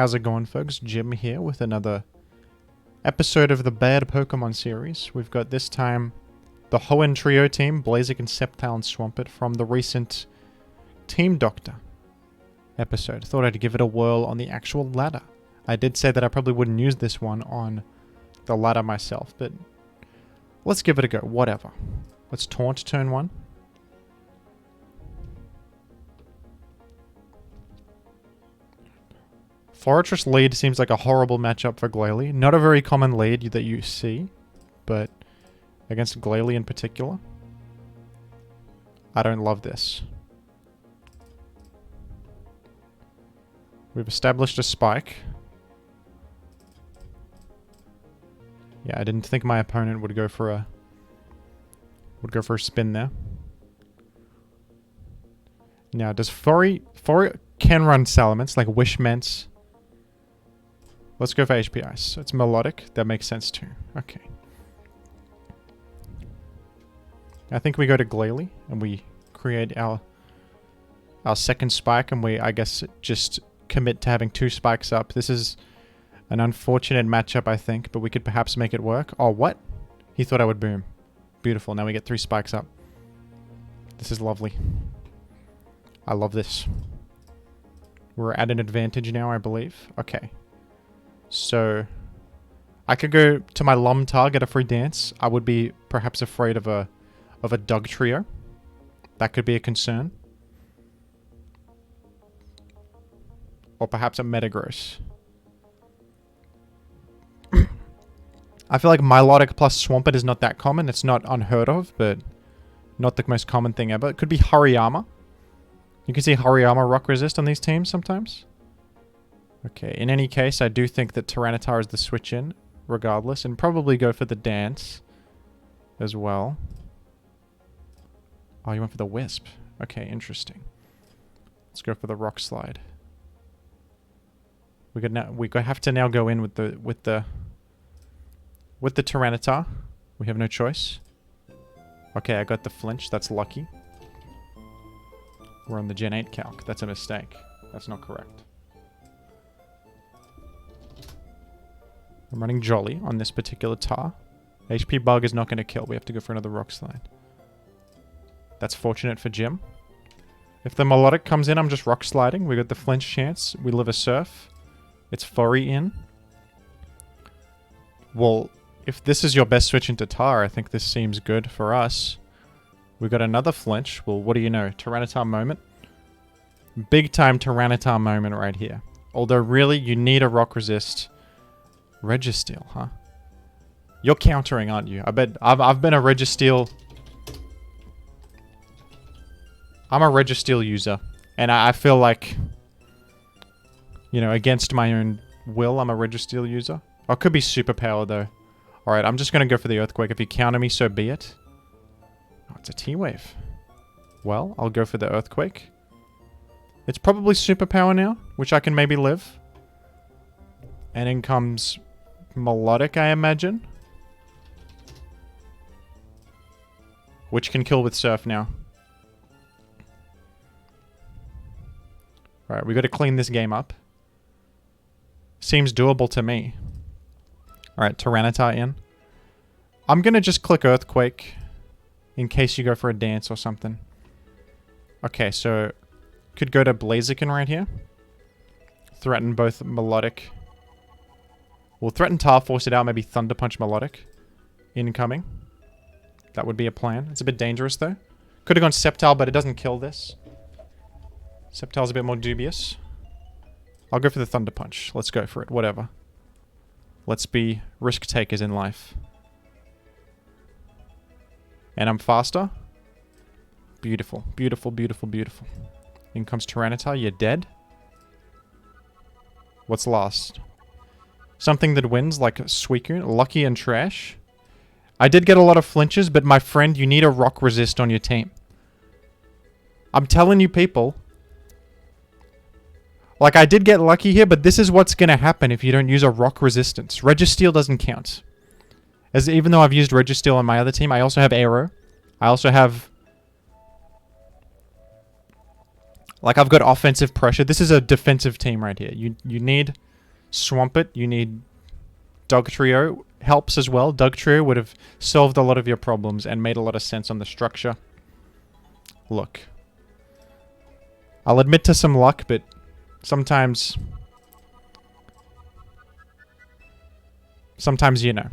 How's it going, folks? Jim here with another episode of the Bad Pokemon series. We've got this time the Hoenn trio team, Blaziken, Sceptile, and Swampert from the recent Team Doctor episode. Thought I'd give it a whirl on the actual ladder. I did say that I probably wouldn't use this one on the ladder myself, but let's give it a go. Whatever. Let's taunt turn 1. Fortress lead seems like a horrible matchup for Glalie. Not a very common lead that you see, but against Glalie in particular, I don't love this. We've established a spike. Yeah, I didn't think my opponent would go for a spin there. Now, does Fori can run Salamence like Wishments? Let's go for HP Ice. So it's melodic. That makes sense too. Okay. I think we go to Glalie and we create our second spike, and we, I guess, just commit to having 2 spikes up. This is an unfortunate matchup, I think, but we could perhaps make it work. Oh, what? He thought I would boom. Beautiful. Now we get 3 spikes up. This is lovely. I love this. We're at an advantage now, I believe. Okay. So, I could go to my Lomtar, get a free dance. I would be perhaps afraid of a Dug Trio. That could be a concern. Or perhaps a Metagross. I feel like Milotic plus Swampert is not that common. It's not unheard of, but not the most common thing ever. It could be Hariyama. You can see Hariyama rock resist on these teams sometimes. Okay, in any case, I do think that Tyranitar is the switch in, regardless, and probably go for the dance as well. Oh, you went for the Wisp. Okay, interesting. Let's go for the Rock Slide. We have to now go in with the Tyranitar. We have no choice. Okay, I got the flinch. That's lucky. We're on the Gen 8 calc. That's a mistake. That's not correct. I'm running Jolly on this particular Tar. HP Bug is not going to kill. We have to go for another Rock Slide. That's fortunate for Jim. If the Melodic comes in, I'm just Rock Sliding. We got the flinch chance. We live a Surf. It's Furry in. Well, if this is your best switch into Tar, I think this seems good for us. We got another flinch. Well, what do you know? Tyranitar moment. Big time Tyranitar moment right here. Although really, you need a Rock Resist. Registeel, huh? You're countering, aren't you? I bet I've been a Registeel. I'm a Registeel user, and I feel like, you know, against my own will, I'm a Registeel user. Oh, it could be Superpower though. All right, I'm just gonna go for the Earthquake. If you counter me, so be it. Oh, it's a T-Wave. Well, I'll go for the Earthquake. It's probably Superpower now, which I can maybe live. And in comes Melodic, I imagine. Which can kill with Surf now. Alright, we got to clean this game up. Seems doable to me. Alright, Tyranitar in. I'm going to just click Earthquake in case you go for a dance or something. Okay, so could go to Blaziken right here. Threaten both Melodic. We'll threaten Tar, force it out, maybe Thunder Punch Melodic. Incoming. That would be a plan. It's a bit dangerous, though. Could have gone Sceptile, but it doesn't kill this. Sceptile's a bit more dubious. I'll go for the Thunder Punch. Let's go for it. Whatever. Let's be risk takers in life. And I'm faster. Beautiful. Beautiful, beautiful, beautiful. In comes Tyranitar. You're dead. What's last? Something that wins, like Suicune, Lucky, and Trash. I did get a lot of flinches, but my friend, you need a Rock Resist on your team. I'm telling you, people. Like, I did get lucky here, but this is what's going to happen if you don't use a Rock Resistance. Registeel doesn't count. Even though I've used Registeel on my other team, I also have Aero. I also have Like, I've got offensive pressure. This is a defensive team right here. You need Swamp it. You need Dugtrio. Helps as well. Dugtrio would have solved a lot of your problems and made a lot of sense on the structure. Look. I'll admit to some luck, but sometimes... Sometimes, you know.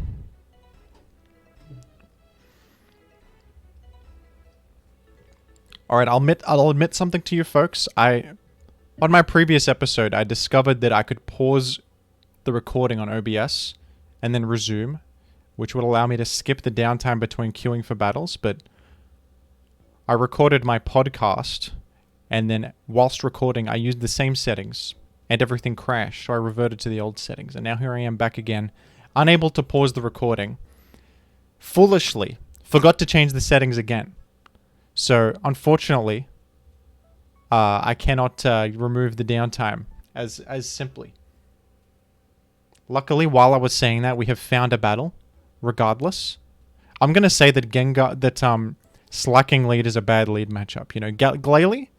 Alright, I'll admit something to you folks. On my previous episode, I discovered that I could pause the recording on OBS and then resume, which would allow me to skip the downtime between queuing for battles, but I recorded my podcast, and then whilst recording, I used the same settings, and everything crashed, so I reverted to the old settings, and now here I am back again, unable to pause the recording. Foolishly, forgot to change the settings again. So, unfortunately, I cannot remove the downtime as simply. Luckily, while I was saying that, we have found a battle, regardless. I'm going to say that slacking lead is a bad lead matchup. You know, Glalie,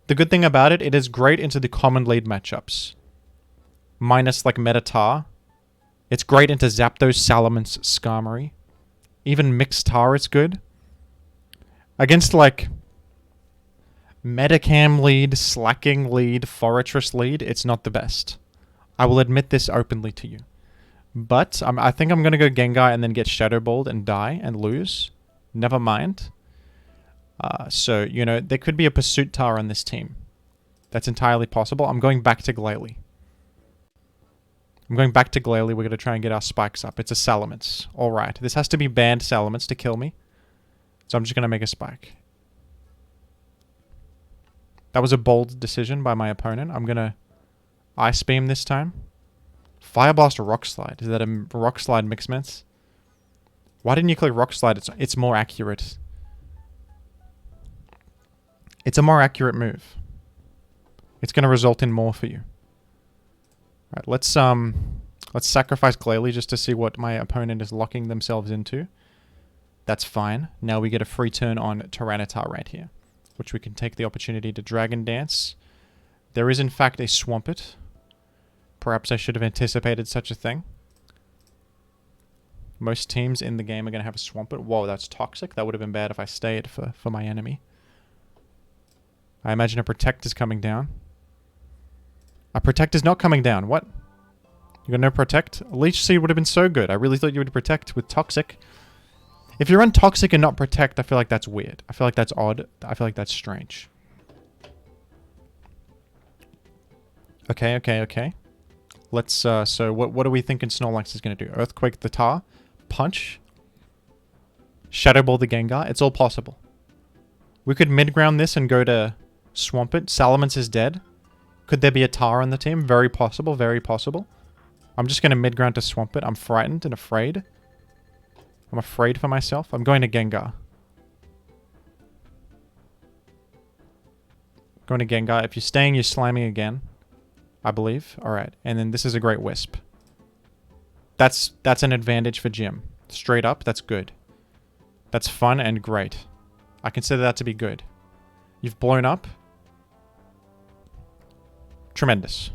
the good thing about it, it is great into the common lead matchups. Minus, like, Metatar. It's great into Zapdos, Salamence, Skarmory. Even Mixtar is good. Against, like, Metacam lead, slacking lead, Forretress lead, it's not the best. I will admit this openly to you. But I think I'm going to go Gengar and then get Shadow Balled and die and lose. Never mind. So, you know, there could be a Pursuit Tar on this team. That's entirely possible. I'm going back to Glalie. We're going to try and get our spikes up. It's a Salamence. Alright. This has to be banned Salamence to kill me. So I'm just going to make a spike. That was a bold decision by my opponent. I'm going to Ice Beam this time. Fire Blast or Rock Slide? Is that a Rock Slide Mixments? Why didn't you click Rock Slide? It's more accurate. It's a more accurate move. It's going to result in more for you. Alright, let's sacrifice Glalie just to see what my opponent is locking themselves into. That's fine. Now we get a free turn on Tyranitar right here, which we can take the opportunity to Dragon Dance. There is in fact a Swampert. Perhaps I should have anticipated such a thing. Most teams in the game are going to have a Swampert. Whoa, that's toxic. That would have been bad if I stayed for my enemy. I imagine a Protect is coming down. A Protect is not coming down. What? You got no Protect? A Leech Seed would have been so good. I really thought you would Protect with Toxic. If you run Toxic and not Protect, I feel like that's weird. I feel like that's odd. I feel like that's strange. Okay. Let's, so what are we thinking Snorlax is going to do? Earthquake the Tar? Punch? Shadow Ball the Gengar? It's all possible. We could mid-ground this and go to Swampert. Salamence is dead. Could there be a Tar on the team? Very possible, very possible. I'm just going to mid-ground to Swampert. I'm frightened and afraid. I'm afraid for myself. I'm going to Gengar. Going to Gengar. If you're staying, you're sliming again. I believe. Alright. And then this is a Great Wisp. That's an advantage for Jim. Straight up, that's good. That's fun and great. I consider that to be good. You've blown up. Tremendous.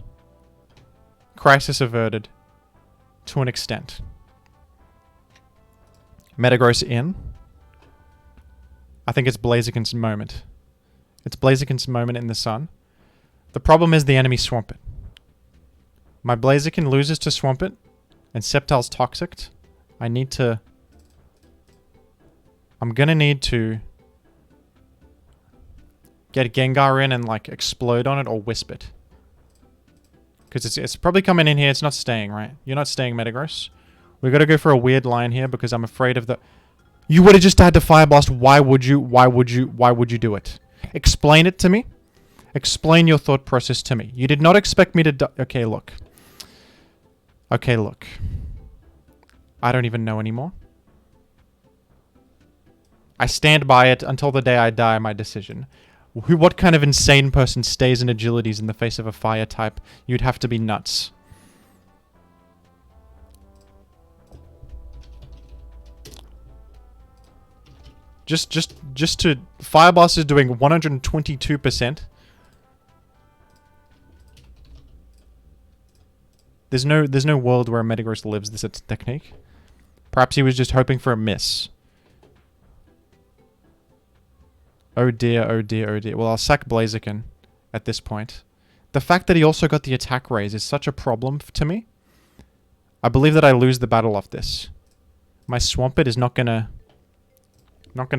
Crisis averted. To an extent. Metagross in. I think it's Blaziken's moment. It's Blaziken's moment in the sun. The problem is the enemy Swampert. My Blaziken loses to Swampert, and Sceptile's Toxic. I'm gonna need to get Gengar in and, like, explode on it or Wisp it. Because it's probably coming in here. It's not staying, right? You're not staying, Metagross. We gotta go for a weird line here because I'm afraid of the... You would have just had to Fire Blast. Why would you do it? Explain it to me. Explain your thought process to me. You did not expect me to... Okay, look. I don't even know anymore. I stand by it until the day I die, my decision. What kind of insane person stays in agilities in the face of a fire type? You'd have to be nuts. Just to... Fire Blast is doing 122%. There's no world where a Metagross lives this technique. Perhaps he was just hoping for a miss. Oh dear, oh dear, oh dear. Well, I'll sack Blaziken at this point. The fact that he also got the attack raise is such a problem to me. I believe that I lose the battle off this. My Swampert is not gonna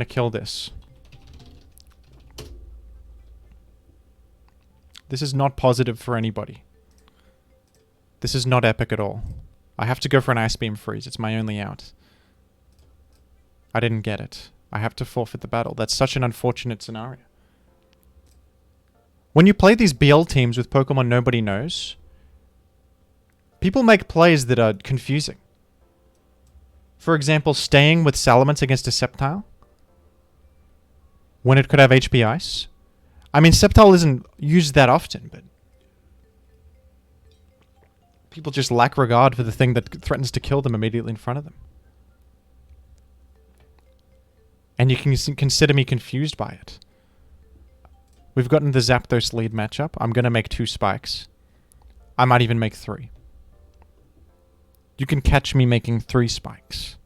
kill this. This is not positive for anybody. This is not epic at all. I have to go for an Ice Beam Freeze. It's my only out. I didn't get it. I have to forfeit the battle. That's such an unfortunate scenario. When you play these BL teams with Pokemon nobody knows, people make plays that are confusing. For example, staying with Salamence against a Sceptile when it could have HP Ice. I mean, Sceptile isn't used that often, but people just lack regard for the thing that threatens to kill them immediately in front of them. And you can consider me confused by it. We've gotten the Zapdos lead matchup. I'm going to make 2 spikes. I might even make 3. You can catch me making 3 spikes.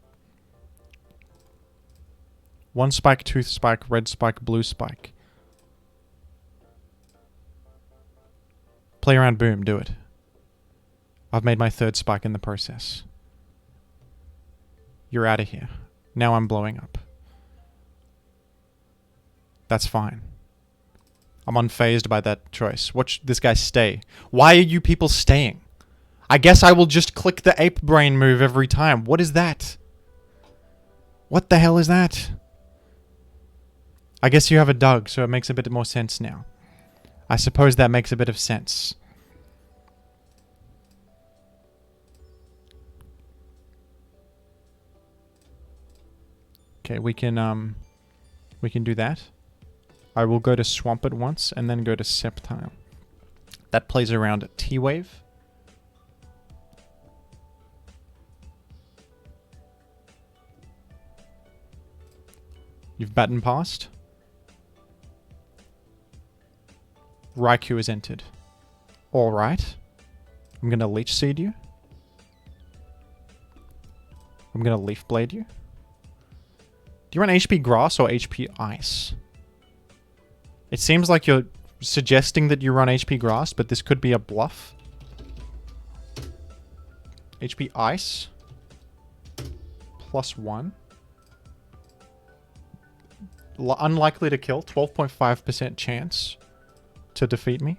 1 spike, 2 spike, red spike, blue spike. Play around, boom, do it. I've made my 3rd spike in the process. You're out of here. Now I'm blowing up. That's fine. I'm unfazed by that choice. Watch this guy stay. Why are you people staying? I guess I will just click the ape brain move every time. What is that? What the hell is that? I guess you have a dog, so it makes a bit more sense now. I suppose that makes a bit of sense. Okay, we can do that. I will go to Swampert once, and then go to Sceptile. That plays around T-Wave. You've baton passed. Raikou has entered. Alright. I'm going to Leech Seed you. I'm going to Leaf Blade you. Do you run HP Grass or HP Ice? It seems like you're suggesting that you run HP Grass, but this could be a bluff. HP Ice. +1. Unlikely to kill. 12.5% chance to defeat me.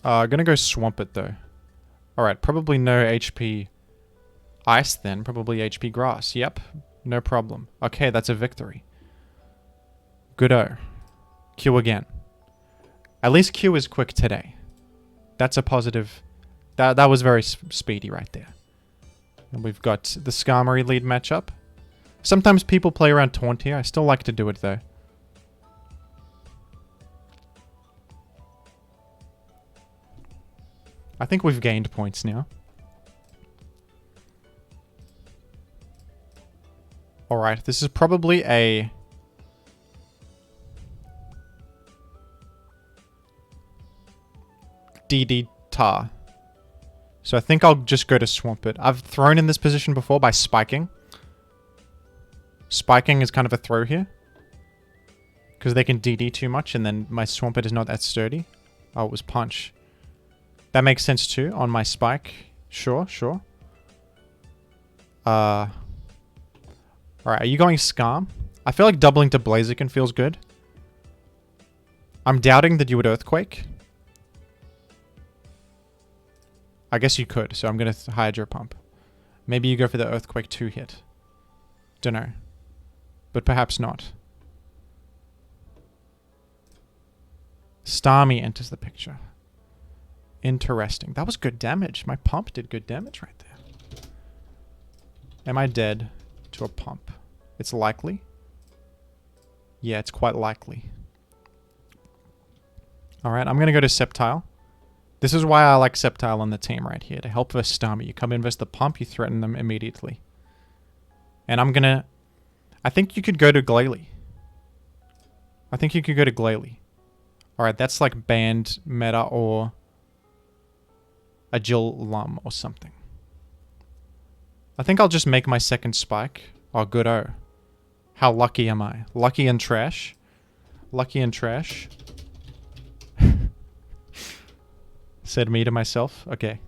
Gonna go Swampert though. Alright, probably no HP Ice then. Probably HP Grass. Yep. No problem. Okay, that's a victory. Good-o. Q again. At least Q is quick today. That's a positive. That was very speedy right there. And we've got the Skarmory lead matchup. Sometimes people play around Taunt here. I still like to do it though. I think we've gained points now. Alright, this is probably a... DD Tar. So I think I'll just go to Swampert. I've thrown in this position before by spiking. Spiking is kind of a throw here. Because they can DD too much and then my Swampert is not that sturdy. Oh, it was Punch. That makes sense too on my spike. Sure, sure. Alright, are you going Skarm? I feel like doubling to Blaziken feels good. I'm doubting that you would Earthquake. I guess you could, so I'm going to Hydro Pump. Maybe you go for the Earthquake 2 hit. Dunno. But perhaps not. Starmie enters the picture. Interesting. That was good damage. My pump did good damage right there. Am I dead to a pump? It's likely. Yeah, it's quite likely. Alright, I'm going to go to Sceptile. This is why I like Sceptile on the team right here. To help versus Starmie. You come in versus the pump, you threaten them immediately. And I'm going to... I think you could go to Glalie. I think you could go to Glalie. Alright, that's like banned meta or a Jill Lum or something. I think I'll just make my second spike. Oh, good-o. How lucky am I? Lucky and trash. Lucky and trash. Said me to myself. Okay.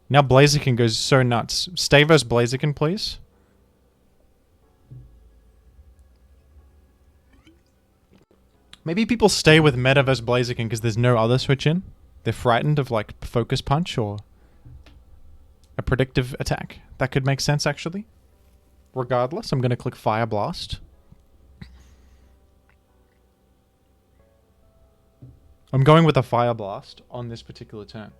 Now Blaziken goes so nuts. Stay versus Blaziken, please. Maybe people stay with meta versus Blaziken because there's no other switch in. They're frightened of like Focus Punch or a predictive attack. That could make sense actually. Regardless, I'm going to click Fire Blast. I'm going with a Fire Blast on this particular turn.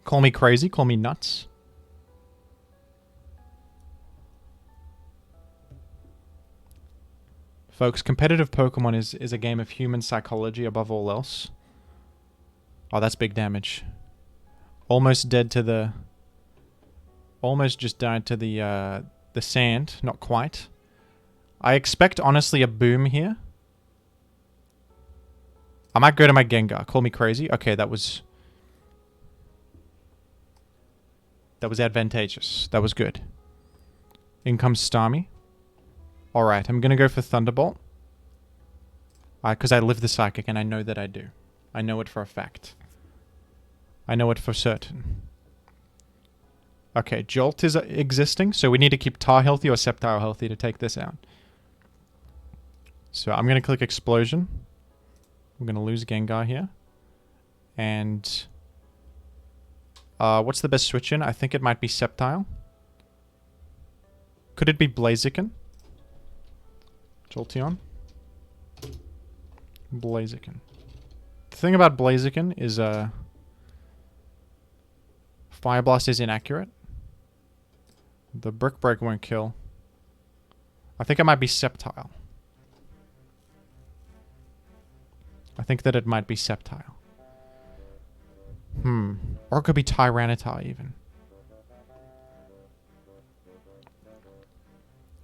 Call me crazy, call me nuts. Folks, competitive Pokemon is a game of human psychology above all else. Oh, that's big damage. Almost dead to the... Almost just died to the sand. Not quite. I expect, honestly, a boom here. I might go to my Gengar. Call me crazy. Okay, that was advantageous. That was good. In comes Starmie. Alright, I'm going to go for Thunderbolt. Because I live the Psychic, and I know that I do. I know it for a fact. I know it for certain. Okay, Jolt is existing, so we need to keep Tar healthy or Sceptile healthy to take this out. So I'm going to click Explosion. I'm going to lose Gengar here. And... what's the best switch in? I think it might be Sceptile. Could it be Blaziken? Jolteon. Blaziken. The thing about Blaziken is Fire Blast is inaccurate. The Brick Break won't kill. I think it might be Sceptile. I think that it might be Sceptile. Or it could be Tyranitar even.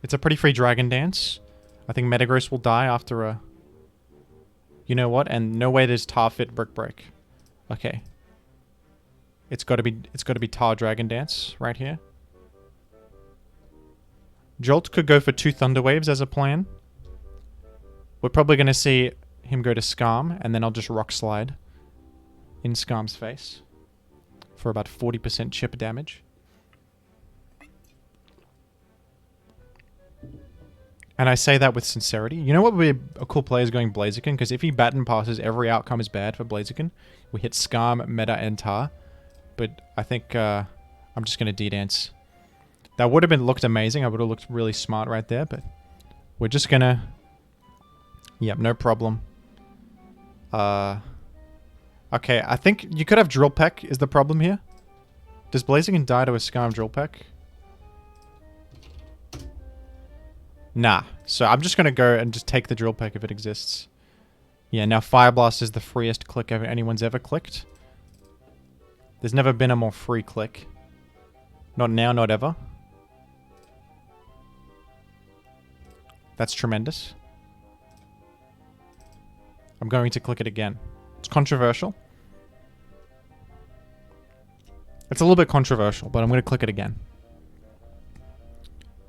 It's a pretty free Dragon Dance. I think Metagross will die after a... You know what? And no way there's Tar Fit Brick Break. Okay. It's got to be Tar Dragon Dance right here. Jolt could go for 2 Thunder Waves as a plan. We're probably going to see him go to Scarm, and then I'll just Rock Slide in Scarm's face for about 40% chip damage. And I say that with sincerity. You know what would be a cool play is going Blaziken? Because if he baton passes, every outcome is bad for Blaziken. We hit Scarm, Meta, and Tar. But I think I'm just going to D-Dance. That would have looked amazing. I would have looked really smart right there. But we're just going to... Yep, no problem. Okay, I think you could have Drill Peck is the problem here. Does Blaziken die to a Scarm Drill Peck? Nah. So I'm just going to go and just take the Drill Peck if it exists. Yeah, now Fire Blast is the freest click anyone's ever clicked. There's never been a more free click. Not now, not ever. That's tremendous. I'm going to click it again. It's controversial. It's a little bit controversial, but I'm going to click it again.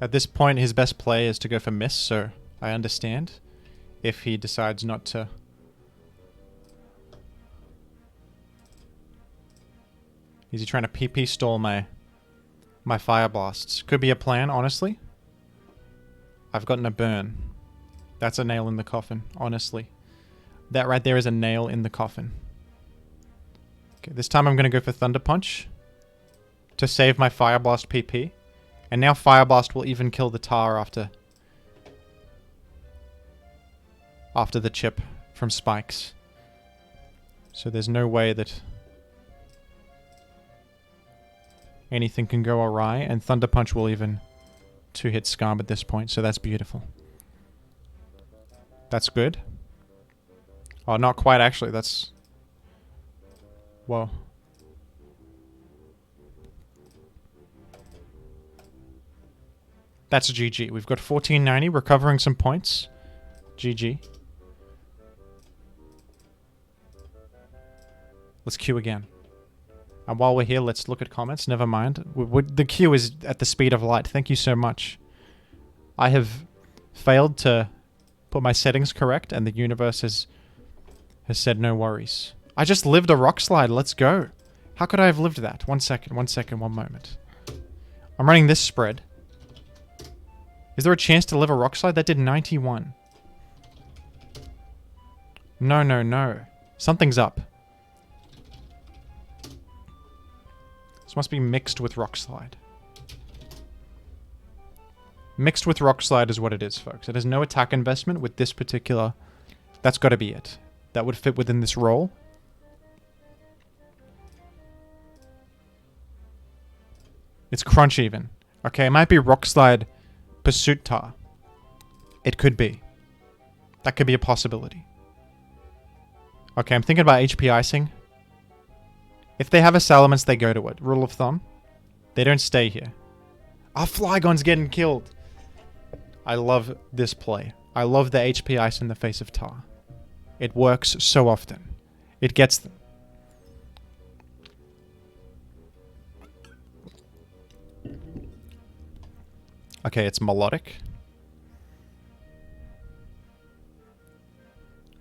At this point, his best play is to go for Miss, so I understand if he decides not to. Is he trying to PP stall my Fire Blasts? Could be a plan, honestly. I've gotten a burn. That's a nail in the coffin, honestly. That right there is a nail in the coffin. Okay, this time I'm going to go for Thunder Punch to save my Fire Blast PP. And now Fire Blast will even kill the Tar after the chip from Spikes. So there's no way that anything can go awry. And Thunder Punch will even 2-hit Scarm at this point. So that's beautiful. That's good. Oh, not quite actually. That's... Whoa. That's GG. We've got 1490, recovering some points. GG. Let's queue again. And while we're here, let's look at comments. Never mind. The queue is at the speed of light. Thank you so much. I have failed to put my settings correct, and the universe has said no worries. I just lived a rock slide. Let's go. How could I have lived that? 1 second, 1 second, 1 moment. I'm running this spread. Is there a chance to live a rock slide? That did 91. No, no, no. Something's up. This must be mixed with rock slide. Mixed with rock slide is what it is, folks. It has no attack investment with this particular... That's got to be it. That would fit within this role. It's crunch even. Okay, it might be rock slide pursuit tar. It could be. That could be a possibility. Okay, I'm thinking about HP icing. If they have a Salamence, they go to it. Rule of thumb. They don't stay here. Our Flygon's getting killed. I love this play. I love the HP ice in the face of tar. It works so often. It gets them. Okay, it's melodic.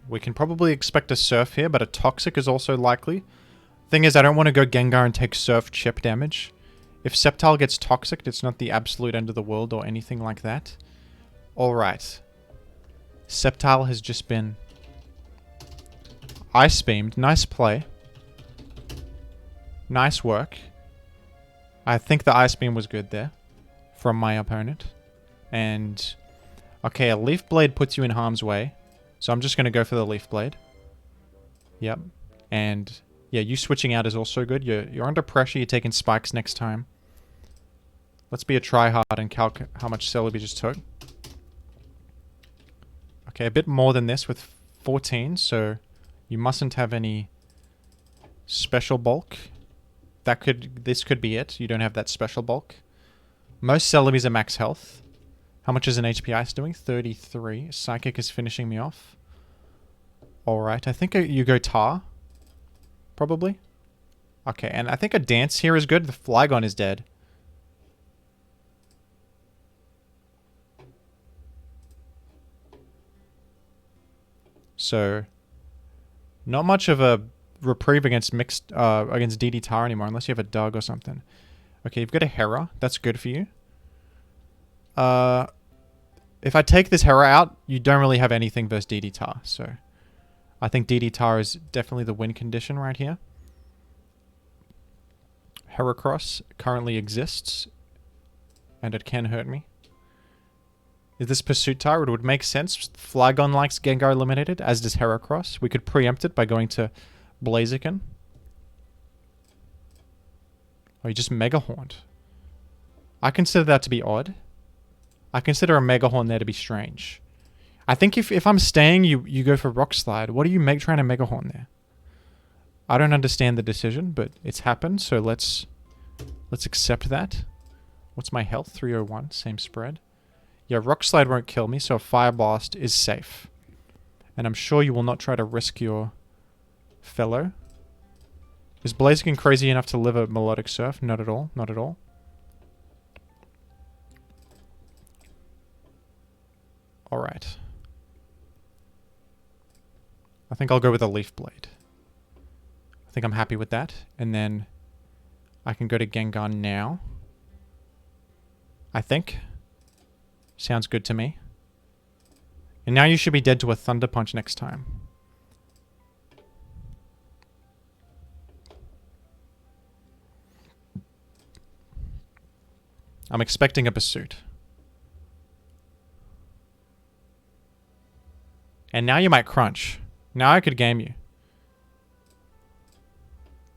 We can probably expect a surf here, but a toxic is also likely. Thing is, I don't want to go Gengar and take surf chip damage. If Sceptile gets toxic, it's not the absolute end of the world or anything like that. Alright. Sceptile has just been ice beamed. Nice play. Nice work. I think the ice beam was good there from my opponent. And okay, a Leaf Blade puts you in harm's way. So I'm just going to go for the Leaf Blade. Yep. And yeah, you switching out is also good. You're under pressure. You're taking spikes next time. Let's be a tryhard and calc how much Celebi just took. Okay, a bit more than this with 14. So you mustn't have any special bulk. This could be it. You don't have that special bulk. Most Celebis are max health. How much is an HP Ice doing? 33. Psychic is finishing me off. Alright, I think you go Tar. Probably. Okay, and I think a Dance here is good. The Flygon is dead. So, not much of a reprieve against against DD Tar anymore, unless you have a Doug or something. Okay, you've got a Hera. That's good for you. If I take this Hera out, you don't really have anything versus DD Tar, so I think DD Tar is definitely the win condition right here. Heracross currently exists, and it can hurt me. Is this Pursuit Tar? It would make sense. Flygon likes Gengar eliminated, as does Heracross. We could preempt it by going to Blaziken. Oh, you just Mega Horned. I consider that to be odd. I consider a Mega Horn there to be strange. I think if I'm staying, you go for Rock Slide. What do you make trying to Mega Horn there? I don't understand the decision, but it's happened, so let's accept that. What's my health? 301, same spread. Yeah, Rock Slide won't kill me, so a Fire Blast is safe. And I'm sure you will not try to risk your fellow. Is Blaziken crazy enough to live a Melodic Surf? Not at all, not at all. Alright. I think I'll go with a Leaf Blade. I think I'm happy with that. And then I can go to Gengar now. I think. Sounds good to me. And now you should be dead to a Thunder Punch next time. I'm expecting a Pursuit. And now you might crunch. Now I could game you.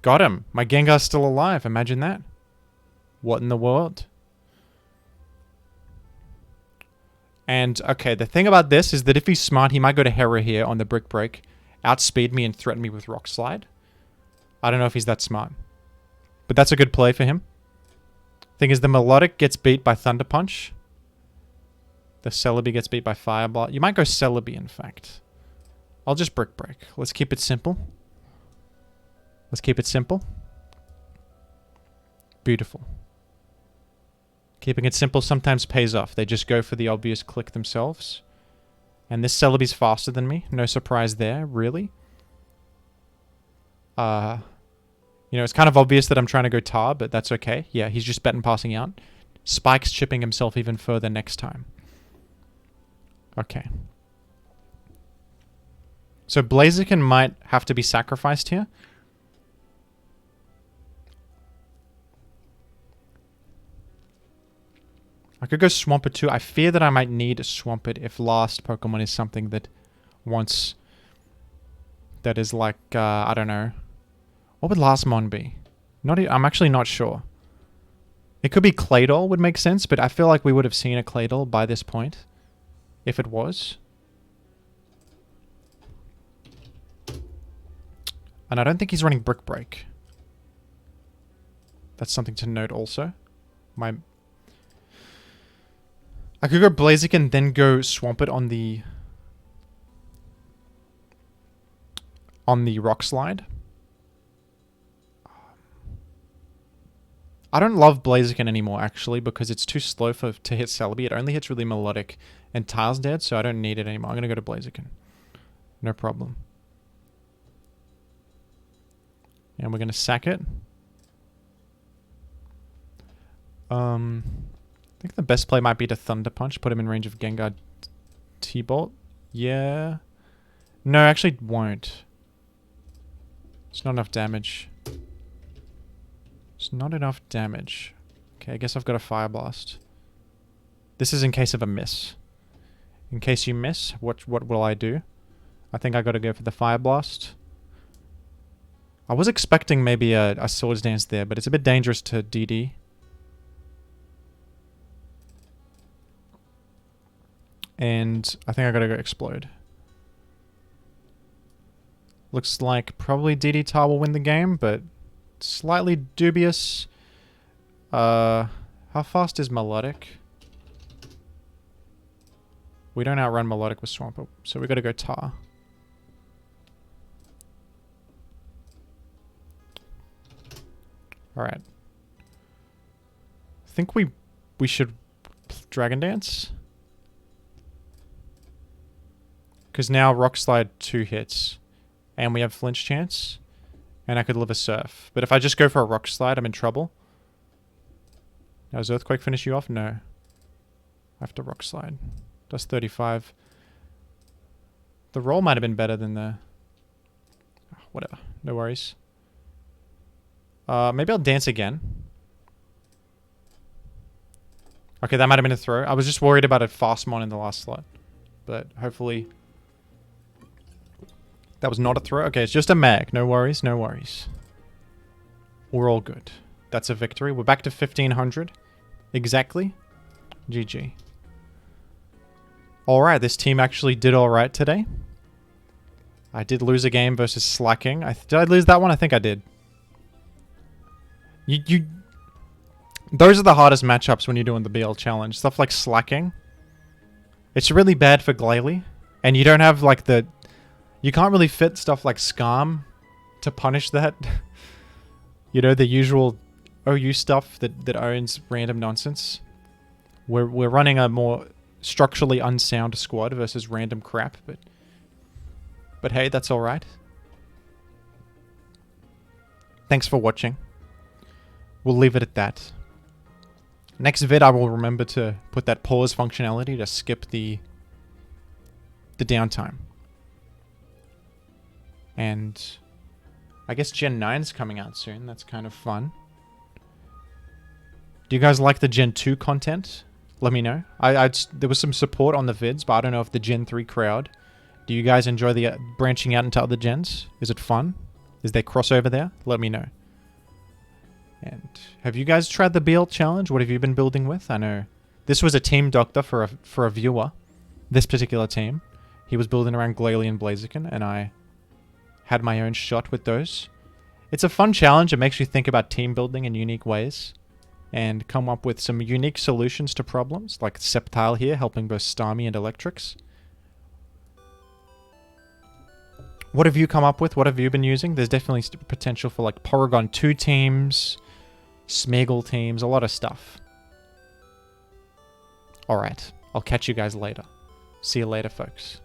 Got him. My Gengar's still alive. Imagine that. What in the world? And, okay, the thing about this is that if he's smart, he might go to Hera here on the Brick Break, outspeed me and threaten me with Rock Slide. I don't know if he's that smart. But that's a good play for him. Thing is, the Melodic gets beat by Thunder Punch. The Celebi gets beat by Fire Blast. You might go Celebi, in fact. I'll just Brick Break. Let's keep it simple. Let's keep it simple. Beautiful. Keeping it simple sometimes pays off. They just go for the obvious click themselves. And this Celebi's faster than me. No surprise there, really. You know, it's kind of obvious that I'm trying to go tar, but that's okay. Yeah, he's just betting passing out. Spike's chipping himself even further next time. Okay. So Blaziken might have to be sacrificed here. I could go Swampert too. I fear that I might need a Swampert if last Pokemon is something that wants... That is like, I don't know. What would last Mon be? I'm actually not sure. It could be Claydol would make sense, but I feel like we would have seen a Claydol by this point. If it was. And I don't think he's running Brick Break. That's something to note also. I could go Blaziken, then go Swampert on the Rock Slide. I don't love Blaziken anymore, actually, because it's too slow to hit Celebi. It only hits really melodic, and Tile's dead, so I don't need it anymore. I'm going to go to Blaziken. No problem. And we're going to sack it. I think the best play might be to Thunder Punch. Put him in range of Gengar T-Bolt. Yeah. No, actually it won't. It's not enough damage. It's not enough damage. Okay, I guess I've got a Fire Blast. This is in case of a miss. In case you miss, what will I do? I think I got to go for the Fire Blast. I was expecting maybe a Swords Dance there, but it's a bit dangerous to DD. And I think I got to go Explode. Looks like probably DD Tar will win the game, but slightly dubious. How fast is Melodic? We don't outrun Melodic with Swampert, so we got to go Tar. Alright. I think we should Dragon Dance. Because now Rock Slide 2 hits. And we have Flinch Chance. And I could live a Surf. But if I just go for a Rock Slide, I'm in trouble. Now, does Earthquake finish you off? No. I have to Rock Slide. Does 35. The roll might have been better than the... whatever. No worries. Maybe I'll Dance again. Okay, that might have been a throw. I was just worried about a Fast Mon in the last slot. But hopefully... that was not a throw. Okay, it's just a mag. No worries, no worries. We're all good. That's a victory. We're back to 1500. Exactly. GG. Alright, this team actually did alright today. I did lose a game versus Slacking. Did I lose that one? I think I did. Those are the hardest matchups when you're doing the BL challenge. Stuff like Slacking. It's really bad for Glalie. And you don't have like the... you can't really fit stuff like Scarm to punish that. You know, the usual OU stuff that owns random nonsense. We're running a more structurally unsound squad versus random crap, but hey, that's alright. Thanks for watching. We'll leave it at that. Next vid, I will remember to put that pause functionality to skip the downtime. And I guess Gen 9 is coming out soon. That's kind of fun. Do you guys like the Gen 2 content? Let me know. There was some support on the vids, but I don't know if the Gen 3 crowd. Do you guys enjoy the branching out into other gens? Is it fun? Is there crossover there? Let me know. And have you guys tried the BL challenge? What have you been building with? I know this was a team doctor for a viewer. This particular team. He was building around Glalie and Blaziken, and I had my own shot with those. It's a fun challenge. It makes you think about team building in unique ways and come up with some unique solutions to problems, like Sceptile here helping both Starmie and Electrix. What have you come up with? What have you been using? There's definitely potential for like Porygon 2 teams, Smeagol teams, a lot of stuff. Alright, I'll catch you guys later. See you later, folks.